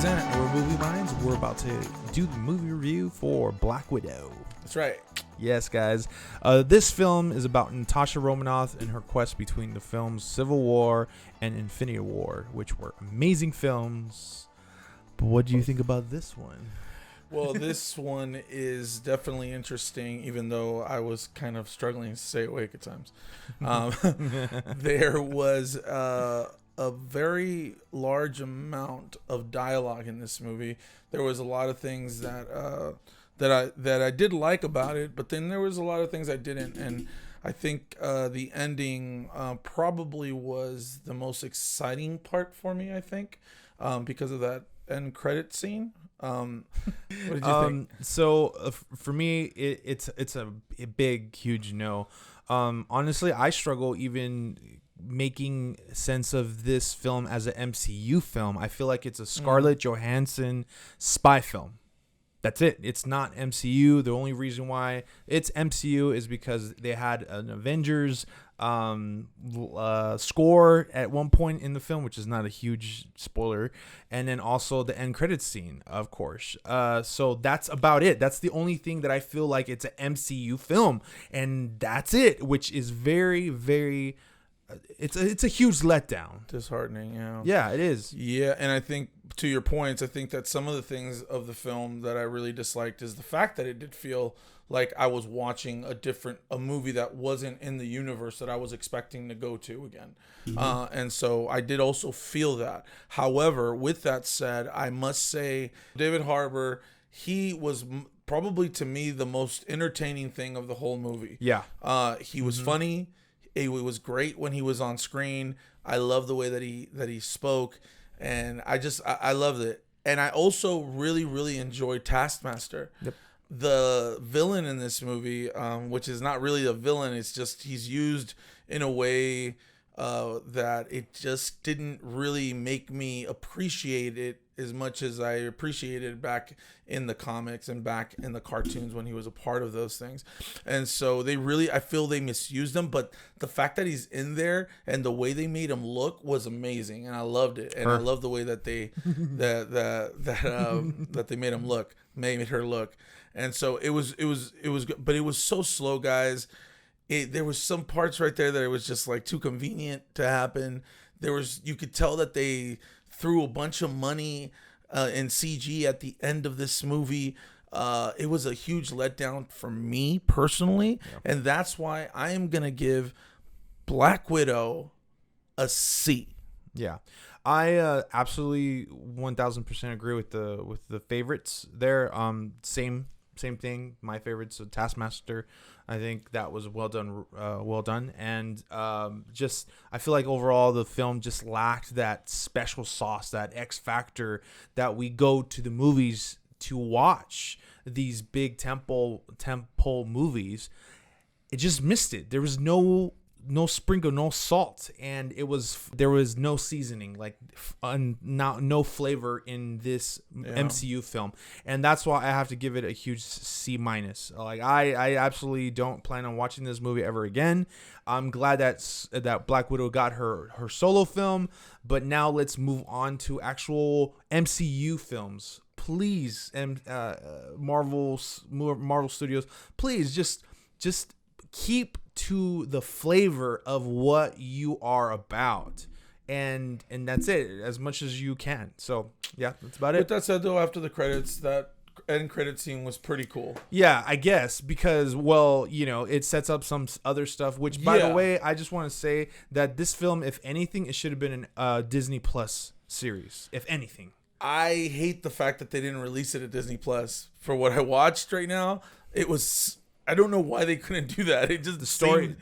present our movie minds. We're about to do the movie review for Black Widow. That's right. Yes, guys. This film is about Natasha Romanoff and her quest between the films Civil War and Infinity War, which were amazing films. But what do you think about this one? Well, this one is definitely interesting, even though I was kind of struggling to stay awake at times. There was a very large amount of dialogue in this movie. There was a lot of things that I did like about it, but then there was a lot of things I didn't. And I think the ending probably was the most exciting part for me, I think, because of that end credit scene. What did you think? So for me, it's a big, huge no. Honestly, I struggle even making sense of this film as an MCU film. I feel like it's a Scarlet Johansson spy film. That's it. It's not MCU. The only reason why it's MCU is because they had an Avengers score at one point in the film, which is not a huge spoiler, and then also the end credits scene, of course. So that's about it. That's the only thing that I feel like it's an MCU film, and that's it, which is very, very. It's a huge letdown. Disheartening, yeah. Yeah, it is. Yeah, and I think to your points, I think that some of the things of the film that I really disliked is the fact that it did feel like I was watching a movie that wasn't in the universe that I was expecting to go to again. And so I did also feel that. However, with that said, I must say David Harbour, he was probably to me the most entertaining thing of the whole movie. Yeah. He was funny. It was great when he was on screen. I love the way that he spoke, and I loved it. And I also really, really enjoyed Taskmaster. Yep. The villain in this movie, which is not really a villain, it's just he's used in a way that it just didn't really make me appreciate it as much as I appreciated back in the comics and back in the cartoons when he was a part of those things. And so I feel they misused him, but the fact that he's in there and the way they made him look was amazing, and I loved it. And I love the way that they that they made him look, made her look. And so it was good, but it was so slow, guys. There was some parts right there that it was just like too convenient to happen. You could tell that they threw a bunch of money in CG at the end of this movie. It was a huge letdown for me personally, and that's why I am gonna give Black Widow a C. Yeah, I absolutely 1000% agree with the favorites there. Same thing. My favorites, so Taskmaster. I think that was well done, and just I feel like overall the film just lacked that special sauce, that X factor that we go to the movies to watch these big temple movies. It just missed it. There was no sprinkle, no salt, and there was no seasoning, like no flavor in this MCU film, and that's why I have to give it a huge C-. Like I absolutely don't plan on watching this movie ever again. I'm glad that Black Widow got her solo film, but now let's move on to actual MCU films, please. And Marvel Studios, please just keep to the flavor of what you are about, and that's it, as much as you can. So yeah, that's about it. With that said, though, after the credits, that end credit scene was pretty cool. Yeah, I guess, because it sets up some other stuff, which by the way, I just want to say that this film, if anything, it should have been a Disney Plus series, if anything. I hate the fact that they didn't release it at Disney Plus. For what I watched right now, I don't know why they couldn't do that. It just the story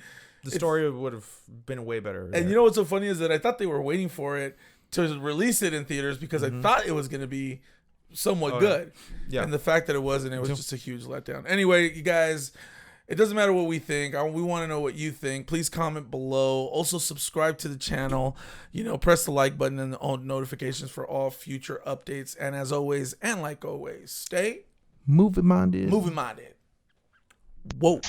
would have been way better. And you know what's so funny is that I thought they were waiting for it to release it in theaters because I thought it was going to be somewhat good. Yeah. And the fact that it wasn't, it was just a huge letdown. Anyway, you guys, it doesn't matter what we think. We want to know what you think. Please comment below. Also subscribe to the channel. Press the like button and the notifications for all future updates. And as always, and like always, stay movie minded. Whoa.